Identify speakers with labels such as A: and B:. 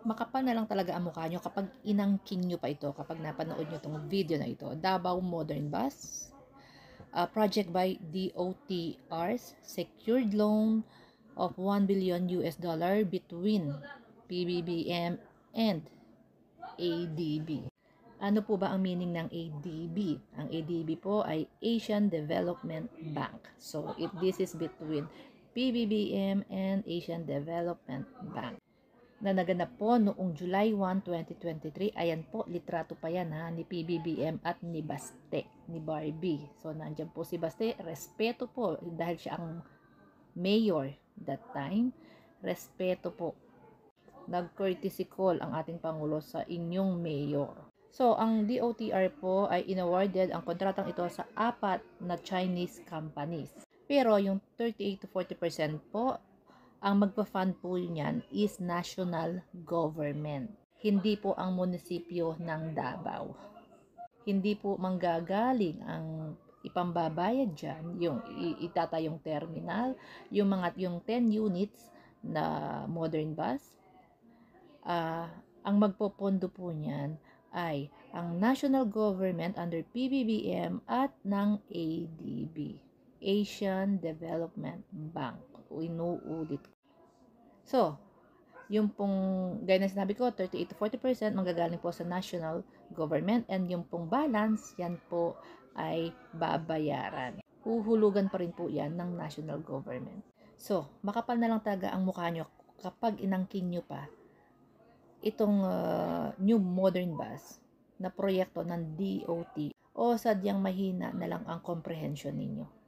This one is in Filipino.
A: Makapal na lang talaga ang mukha nyo kapag inangking nyo pa ito, kapag napanood nyo itong video na ito. Davao Modern Bus, project by DOTRs, secured loan of 1 billion US dollar between PBBM and ADB. Ano po ba ang meaning ng ADB? Ang ADB po ay Asian Development Bank. So, this is between PBBM and Asian Development Bank na naganap po noong July 1, 2023. Ayan po, litrato pa yan ha, ni PBBM at ni Baste, ni Barbie. So, nandiyan po si Baste. Respeto po, dahil siya ang mayor that time. Respeto po. Nag-courtesy call ang ating Pangulo sa inyong mayor. So, ang DOTR po ay inawarded ang kontratang ito sa 4 na Chinese companies. Pero yung 38 to 40% po, ang magpa-fund po niyan is national government. Hindi po ang munisipyo ng Davao. Hindi po manggagaling ang ipambabayad dyan, yung itatayong terminal, yung 10 units na modern bus. Ang magpopondo po niyan ay ang national government under PBBM at ng ADB, Asian Development Bank. Inuulit. So, yung pong, gaya na sinabi ko, 38 to 40% manggagaling po sa national government, and yung pong balance, yan po ay babayaran. Huhulugan pa rin po yan ng national government. So, makapal na lang talaga ang mukha nyo kapag inangking nyo pa itong new modern bus na proyekto ng DOT, o sadyang mahina na lang ang comprehension ninyo.